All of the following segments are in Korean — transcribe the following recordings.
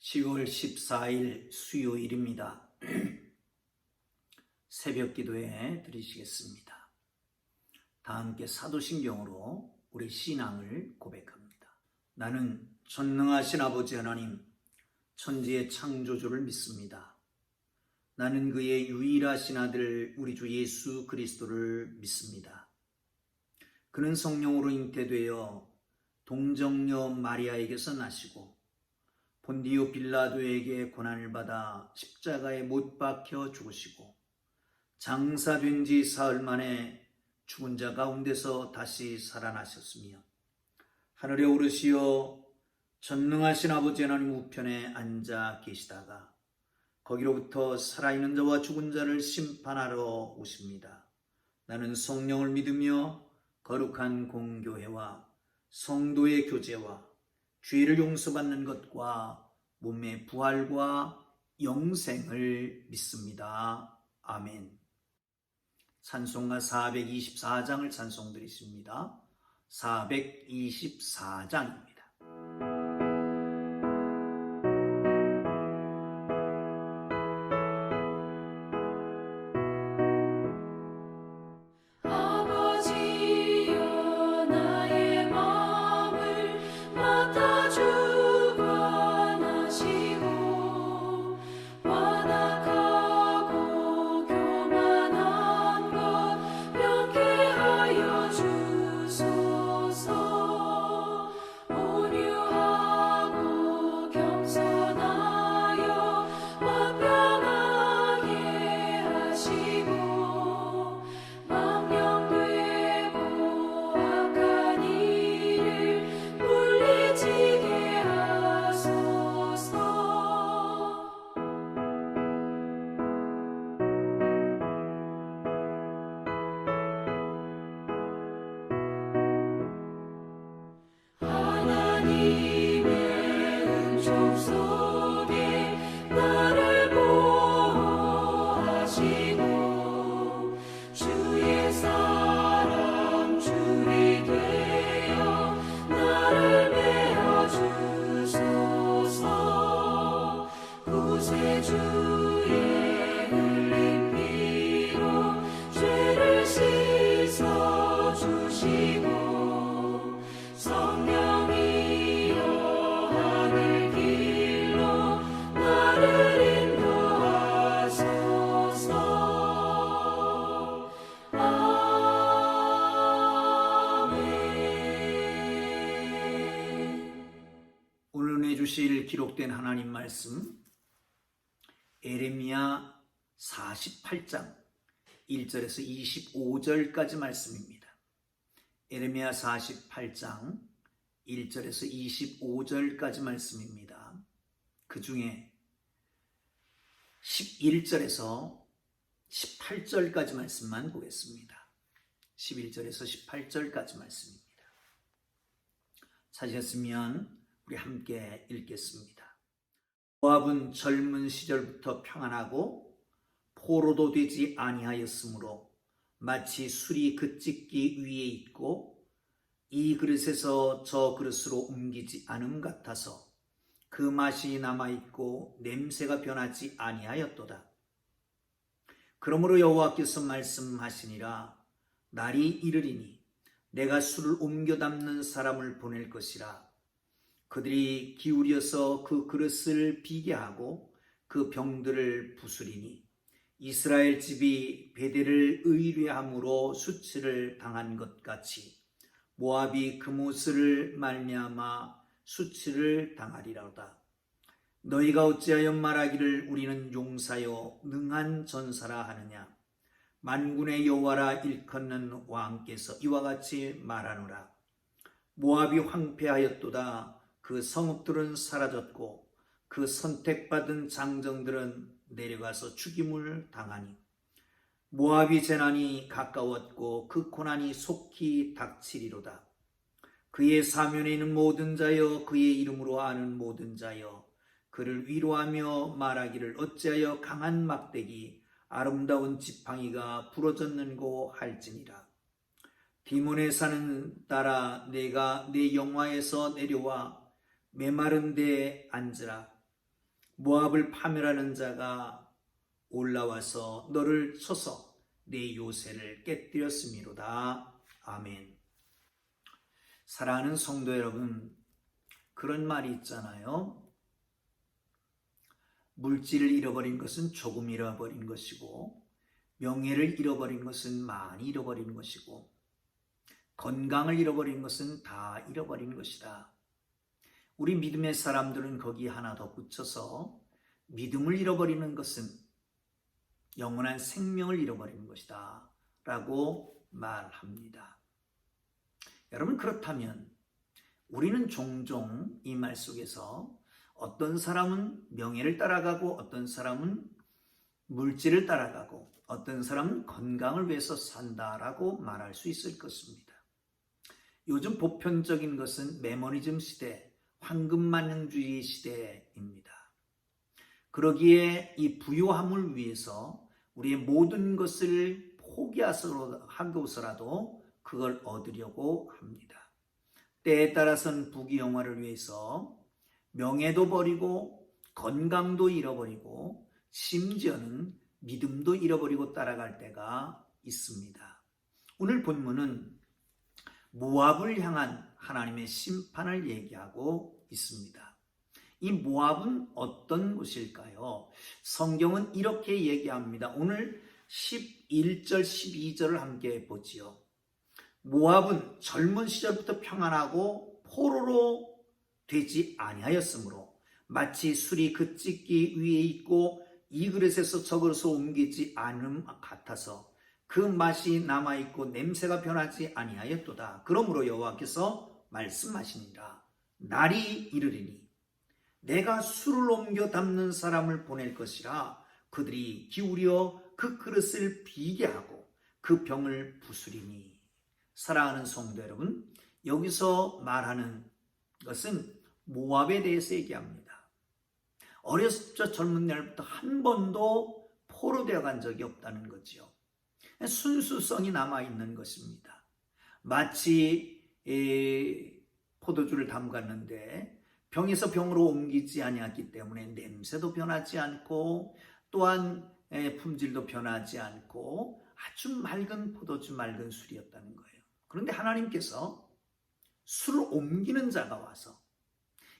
10월 14일 수요일입니다. 새벽 기도에 드리시겠습니다. 다 함께 사도신경으로 우리 신앙을 고백합니다. 나는 전능하신 아버지 하나님, 천지의 창조주를 믿습니다. 나는 그의 유일하신 아들 우리 주 예수 그리스도를 믿습니다. 그는 성령으로 잉태되어 동정녀 마리아에게서 나시고 본디오 빌라도에게 고난을 받아 십자가에 못 박혀 죽으시고 장사된 지 사흘 만에 죽은 자 가운데서 다시 살아나셨으며 하늘에 오르시어 전능하신 아버지 하나님 우편에 앉아 계시다가 거기로부터 살아있는 자와 죽은 자를 심판하러 오십니다. 나는 성령을 믿으며 거룩한 공교회와 성도의 교제와 죄를 용서받는 것과 몸의 부활과 영생을 믿습니다. 아멘. 찬송가 424장을 찬송드리십니다. 424장입니다. 주실 기록된 하나님 말씀 에레미야 48장 1절에서 25절까지 말씀입니다. 에레미야 48장 1절에서 25절까지 말씀입니다. 그 중에 11절에서 18절까지 말씀만 보겠습니다. 11절에서 18절까지 말씀입니다. 찾으셨으면 우리 함께 읽겠습니다. 모압은 젊은 시절부터 평안하고 포로도 되지 아니하였으므로 마치 술이 그찢기 위에 있고 이 그릇에서 저 그릇으로 옮기지 않음 같아서 그 맛이 남아있고 냄새가 변하지 아니하였도다. 그러므로 여호와께서 말씀하시니라. 날이 이르리니 내가 술을 옮겨 담는 사람을 보낼 것이라. 그들이 기울여서 그 그릇을 비게 하고 그 병들을 부수리니 이스라엘 집이 베델을 의뢰함으로 수치를 당한 것 같이 모압이 그못을 말미암아 수치를 당하리로다. 너희가 어찌하여 말하기를 우리는 용사여 능한 전사라 하느냐. 만군의 여호와라 일컫는 왕께서 이와 같이 말하노라. 모압이 황폐하였도다. 그 성읍들은 사라졌고 그 선택받은 장정들은 내려가서 죽임을 당하니 모압이 재난이 가까웠고 그 고난이 속히 닥치리로다. 그의 사면에 있는 모든 자여 그의 이름으로 아는 모든 자여 그를 위로하며 말하기를 어찌하여 강한 막대기 아름다운 지팡이가 부러졌는고 할지니라. 디몬에 사는 딸아 내가 내 영화에서 내려와 메마른 데에 앉으라. 모압을 파멸하는 자가 올라와서 너를 쳐서 내 요새를 깨뜨렸음이로다. 아멘. 사랑하는 성도 여러분, 그런 말이 있잖아요. 물질을 잃어버린 것은 조금 잃어버린 것이고, 명예를 잃어버린 것은 많이 잃어버린 것이고, 건강을 잃어버린 것은 다 잃어버린 것이다. 우리 믿음의 사람들은 거기 하나 더 붙여서 믿음을 잃어버리는 것은 영원한 생명을 잃어버리는 것이다 라고 말합니다. 여러분, 그렇다면 우리는 종종 이 말 속에서 어떤 사람은 명예를 따라가고, 어떤 사람은 물질을 따라가고, 어떤 사람은 건강을 위해서 산다라고 말할 수 있을 것입니다. 요즘 보편적인 것은 메모니즘 시대, 황금만능주의 시대입니다. 그러기에 이 부요함을 위해서 우리의 모든 것을 포기하고서라도 그걸 얻으려고 합니다. 때에 따라서는 부귀영화를 위해서 명예도 버리고 건강도 잃어버리고 심지어는 믿음도 잃어버리고 따라갈 때가 있습니다. 오늘 본문은 모압을 향한 하나님의 심판을 얘기하고 있습니다. 이 모압은 어떤 곳일까요? 성경은 이렇게 얘기합니다. 오늘 11절, 12절을 함께 보지요. 모압은 젊은 시절부터 평안하고 포로로 되지 아니하였으므로 마치 술이 그 찢기 위에 있고 이 그릇에서 저 그릇으로 옮기지 않음 같아서 그 맛이 남아있고 냄새가 변하지 아니하였도다. 그러므로 여호와께서 말씀하시니라. 날이 이르리니 내가 술을 옮겨 담는 사람을 보낼 것이라. 그들이 기울여 그 그릇을 비게 하고 그 병을 부수리니. 사랑하는 성도 여러분, 여기서 말하는 것은 모압에 대해서 얘기합니다. 어렸을 적 젊은 날부터 한 번도 포로되어 간 적이 없다는 거죠. 순수성이 남아있는 것입니다. 마치 포도주를 담갔는데 병에서 병으로 옮기지 아니했기 때문에 냄새도 변하지 않고 또한 품질도 변하지 않고 아주 맑은 포도주, 맑은 술이었다는 거예요. 그런데 하나님께서 술을 옮기는 자가 와서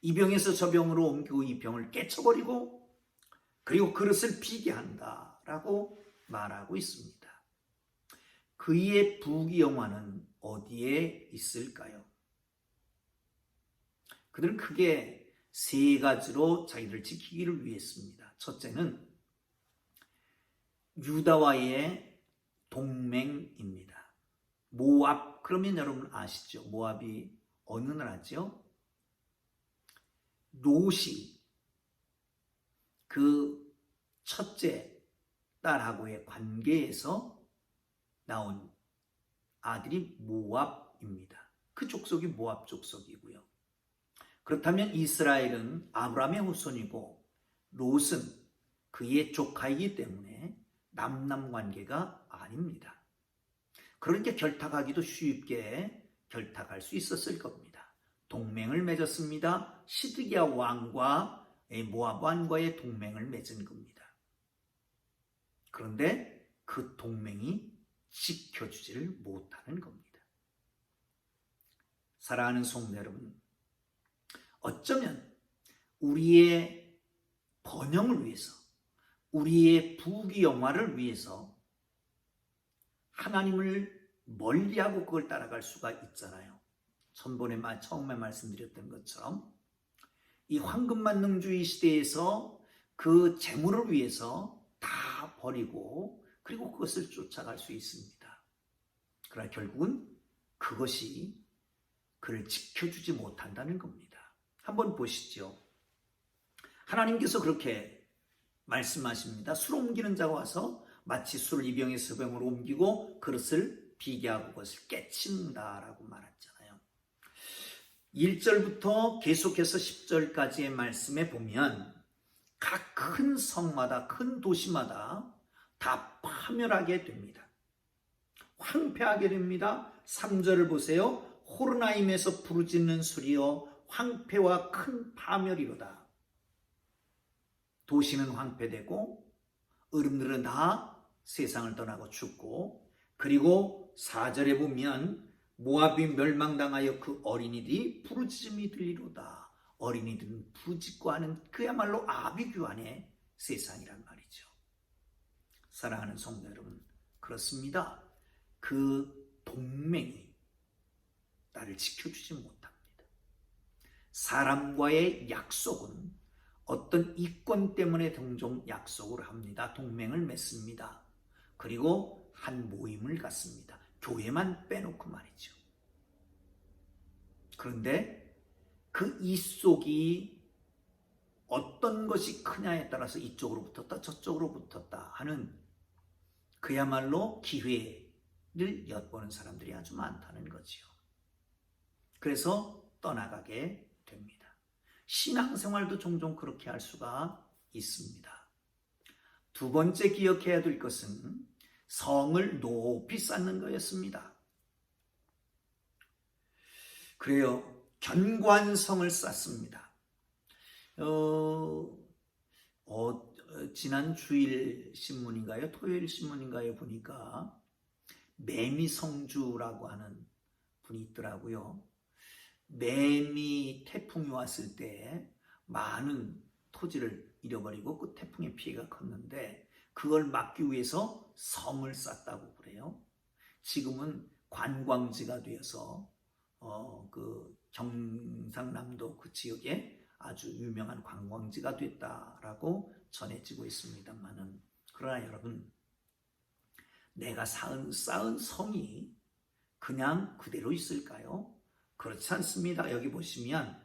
이 병에서 저 병으로 옮기고 이 병을 깨쳐버리고 그리고 그릇을 비게 한다라고 말하고 있습니다. 그의 부귀영화는 어디에 있을까요? 그들은 크게 세 가지로 자기를 지키기를 위했습니다. 첫째는 유다와의 동맹입니다. 모압, 그러면 여러분 아시죠? 모압이 어느 나라죠? 롯이 그 첫째 딸하고의 관계에서 나온 아들이 모압입니다. 그 족속이 모압 족속이고요. 그렇다면 이스라엘은 아브라함의 후손이고 롯은 그의 조카이기 때문에 남남 관계가 아닙니다. 그러니까 결탁하기도 쉽게 결탁할 수 있었을 겁니다. 동맹을 맺었습니다. 시드기야 왕과 모압 왕과의 동맹을 맺은 겁니다. 그런데 그 동맹이 지켜주지를 못하는 겁니다. 사랑하는 성도 여러분, 어쩌면 우리의 번영을 위해서, 우리의 부귀영화를 위해서 하나님을 멀리하고 그걸 따라갈 수가 있잖아요. 처음에 말씀드렸던 것처럼 이 황금만능주의 시대에서 그 재물을 위해서 다 버리고 그리고 그것을 쫓아갈 수 있습니다. 그러나 결국은 그것이 그를 지켜주지 못한다는 겁니다. 한번 보시죠. 하나님께서 그렇게 말씀하십니다. 술 옮기는 자가 와서 마치 술을 이 병에서 저 병으로 옮기고 그릇을 비게 하고 그것을 깨친다라고 말했잖아요. 1절부터 계속해서 10절까지의 말씀에 보면 각 큰 성마다, 큰 도시마다 다 파멸하게 됩니다. 황폐하게 됩니다. 3절을 보세요. 호르나임에서 부르짖는 소리여 황폐와 큰 파멸이로다. 도시는 황폐되고 어른들은 다 세상을 떠나고 죽고, 그리고 4절에 보면 모압이 멸망당하여 그 어린이들이 부르짖음이 들리로다. 어린이들은 부르짖고 하는 그야말로 아비규환의 세상이란 말이죠. 사랑하는 성도 여러분, 그렇습니다. 그 동맹이 나를 지켜주지 못합니다. 사람과의 약속은 어떤 이권 때문에 종종 약속을 합니다. 동맹을 맺습니다. 그리고 한 모임을 갖습니다. 교회만 빼놓고 말이죠. 그런데 그 이속이 어떤 것이 크냐에 따라서 이쪽으로 붙었다 저쪽으로 붙었다 하는 그야말로 기회를 엿보는 사람들이 아주 많다는 거지요. 그래서 떠나가게 됩니다. 신앙생활도 종종 그렇게 할 수가 있습니다. 두 번째 기억해야 될 것은 성을 높이 쌓는 거였습니다. 그래요. 견고한 성을 쌓습니다. 지난 주일 신문인가요? 토요일 신문인가요? 보니까 매미성주라고 하는 분이 있더라고요. 매미 태풍이 왔을 때 많은 토지를 잃어버리고 그 태풍의 피해가 컸는데 그걸 막기 위해서 성을 쌓았다고 그래요. 지금은 관광지가 되어서 그 경상남도 그 지역에 아주 유명한 관광지가 됐다라고 전해지고 있습니다만은, 그러나 여러분, 내가 쌓은 성이 그냥 그대로 있을까요? 그렇지 않습니다. 여기 보시면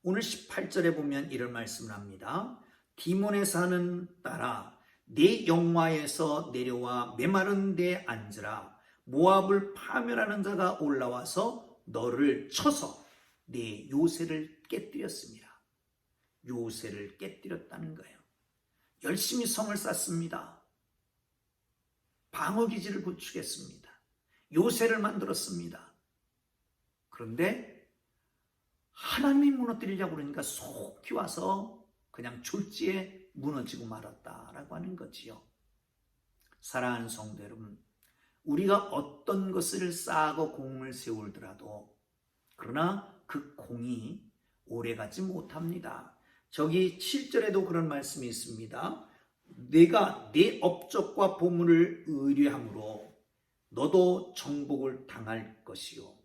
오늘 18절에 보면 이런 말씀을 합니다. 디몬에 사는 딸아, 네 영화에서 내려와 메마른 데 앉으라. 모압을 파멸하는 자가 올라와서 너를 쳐서 네 요새를 깨뜨렸습니다. 요새를 깨뜨렸다는 거예요. 열심히 성을 쌓습니다. 방어기지를 구축했습니다. 요새를 만들었습니다. 그런데 하나님이 무너뜨리려고 그러니까 속히 와서 그냥 졸지에 무너지고 말았다라고 하는 거지요. 사랑하는 성도 여러분, 우리가 어떤 것을 쌓고 공을 세우더라도 그러나 그 공이 오래가지 못합니다. 저기 7절에도 그런 말씀이 있습니다. 내가 내 업적과 보물을 의뢰함으로 너도 정복을 당할 것이요.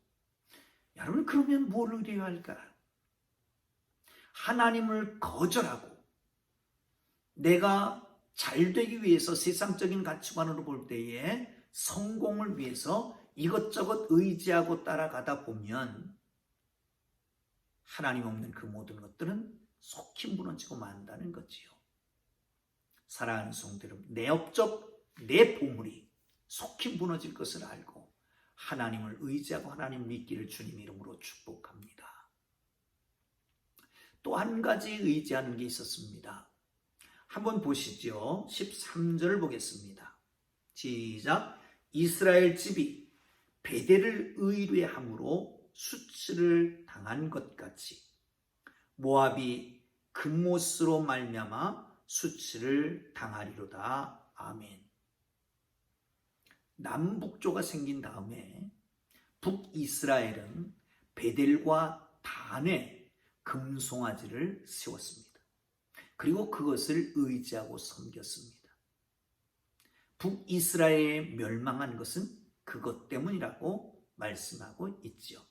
여러분, 그러면 뭘 의뢰할까? 하나님을 거절하고 내가 잘 되기 위해서 세상적인 가치관으로 볼 때에 성공을 위해서 이것저것 의지하고 따라가다 보면 하나님 없는 그 모든 것들은 속히 무너지고 만다는 거지요. 사랑하는 성도 여러분, 내 업적, 내 보물이 속히 무너질 것을 알고 하나님을 의지하고 하나님 믿기를 주님 이름으로 축복합니다. 또 한 가지 의지하는 게 있었습니다. 한번 보시죠. 13절을 보겠습니다. 시작. 이스라엘 집이 베델을 의뢰함으로 수치를 당한 것 같이 모압이 금못으로 말미암아 수치를 당하리로다. 아멘. 남북조가 생긴 다음에 북이스라엘은 베델과 단에 금송아지를 세웠습니다. 그리고 그것을 의지하고 섬겼습니다. 북이스라엘이 멸망한 것은 그것 때문이라고 말씀하고 있죠.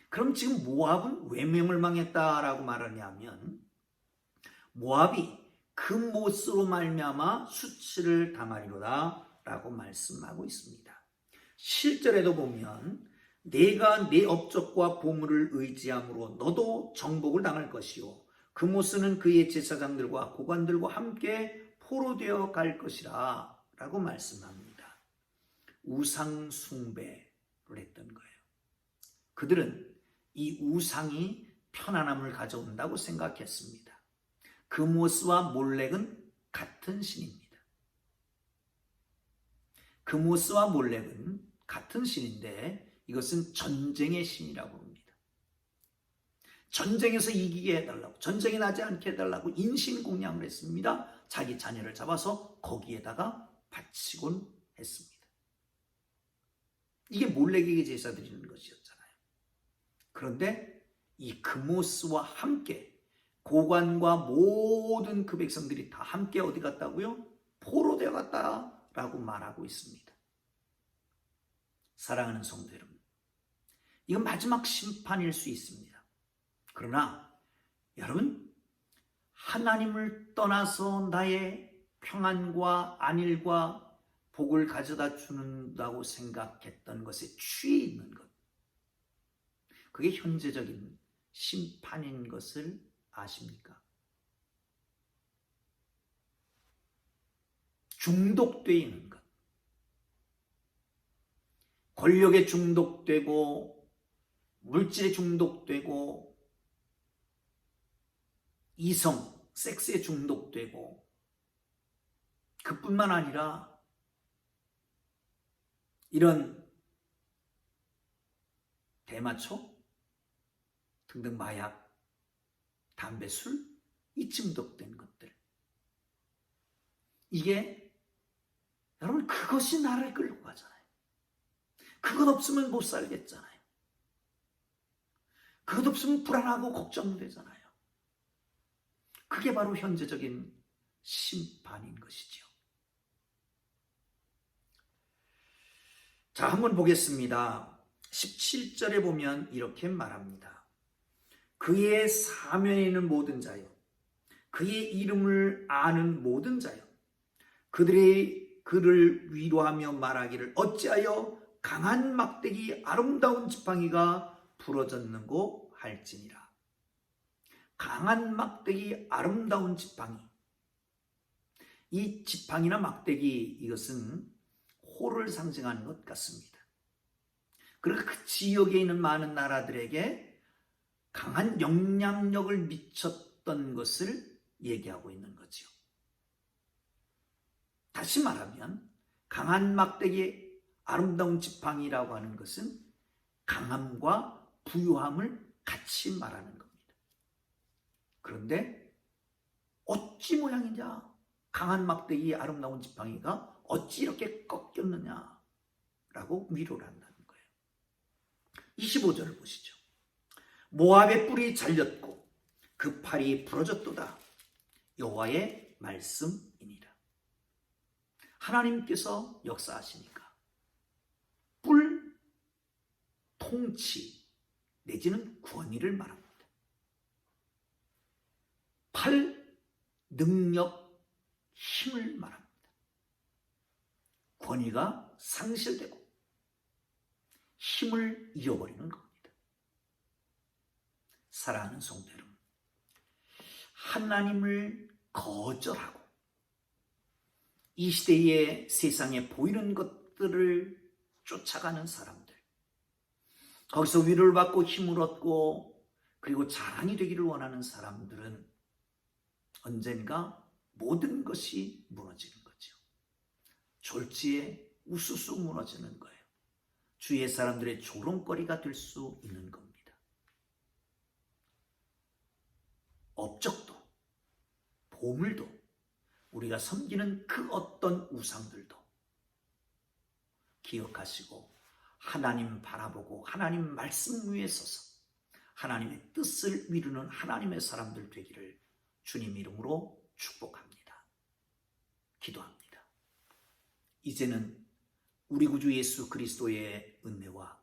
그럼 지금 모압은 왜 멸망했다라고 말하냐면 모압이 금못으로 말미암아 수치를 당하리로다 라고 말씀하고 있습니다. 실절에도 보면 내가 내 업적과 보물을 의지함으로 너도 정복을 당할 것이요 금못은 그의 제사장들과 고관들과 함께 포로되어 갈 것이라 라고 말씀합니다. 우상 숭배를 했던 거예요. 그들은 이 우상이 편안함을 가져온다고 생각했습니다. 금못과 몰렉은 같은 신입니다. 금못과 몰렉은 같은 신인데 이것은 전쟁의 신이라고 합니다. 전쟁에서 이기게 해달라고, 전쟁이 나지 않게 해달라고 인신공양을 했습니다. 자기 자녀를 잡아서 거기에다가 바치곤 했습니다. 이게 몰래에게 제사 드리는 것이었잖아요. 그런데 이 그모스와 함께 고관과 모든 그 백성들이 다 함께 어디 갔다고요? 포로되어 갔다라고 말하고 있습니다. 사랑하는 성도 여러분, 이건 마지막 심판일 수 있습니다. 그러나 여러분, 하나님을 떠나서 나의 평안과 안일과 복을 가져다 준다고 생각했던 것에 취해 있는 것, 그게 현재적인 심판인 것을 아십니까? 중독되어 있는 것, 권력에 중독되고 물질에 중독되고 이성, 섹스에 중독되고, 그뿐만 아니라 이런 대마초 등등 마약, 담배, 술, 이 중독된 것들, 이게 여러분 그것이 나를 끌고 가잖아요. 그것 없으면 못 살겠잖아요. 그것 없으면 불안하고 걱정되잖아요. 그게 바로 현재적인 심판인 것이죠. 자, 한번 보겠습니다. 17절에 보면 이렇게 말합니다. 그의 사면에 있는 모든 자요, 그의 이름을 아는 모든 자요, 그들이 그를 위로하며 말하기를 어찌하여 강한 막대기 아름다운 지팡이가 부러졌는고 할지니라. 강한 막대기 아름다운 지팡이, 이 지팡이나 막대기, 이것은 호를 상징하는 것 같습니다. 그리고 그 지역에 있는 많은 나라들에게 강한 영향력을 미쳤던 것을 얘기하고 있는 거죠. 다시 말하면 강한 막대기 아름다운 지팡이라고 하는 것은 강함과 부유함을 같이 말하는 겁니다. 그런데 어찌 모양이냐, 강한 막대기 아름다운 지팡이가 어찌 이렇게 꺾였느냐라고 위로를 한다는 거예요. 25절을 보시죠. 모압의 뿔이 잘렸고 그 팔이 부러졌도다. 여호와의 말씀이니라. 하나님께서 역사하시니까 뿔, 통치 내지는 권위를 말합니다. 팔, 능력, 힘을 말합니다. 권위가 상실되고 힘을 잃어버리는 겁니다. 사랑하는 성도 여러분, 하나님을 거절하고 이 시대의 세상에 보이는 것들을 쫓아가는 사람들, 거기서 위로를 받고 힘을 얻고 그리고 자랑이 되기를 원하는 사람들은 언젠가 모든 것이 무너지는 거죠. 졸지에 우수수 무너지는 거예요. 주위의 사람들의 조롱거리가 될 수 있는 겁니다. 업적도, 보물도, 우리가 섬기는 그 어떤 우상들도 기억하시고 하나님 바라보고 하나님 말씀 위에 서서 하나님의 뜻을 이루는 하나님의 사람들 되기를 주님 이름으로 축복합니다. 기도합니다. 이제는 우리 구주 예수 그리스도의 은혜와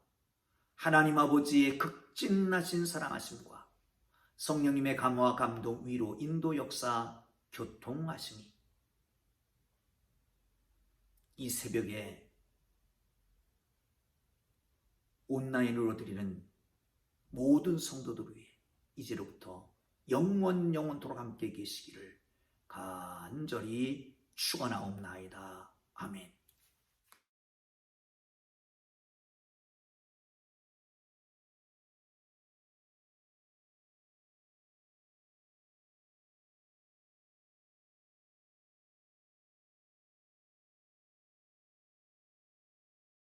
하나님 아버지의 극진하신 사랑하심과 성령님의 감화와 감동, 위로, 인도, 역사, 교통하심이 이 새벽에 온라인으로 드리는 모든 성도들 위해 이제로부터 영원토록 함께 계시기를 간절히 축원하옵나이다. 아멘.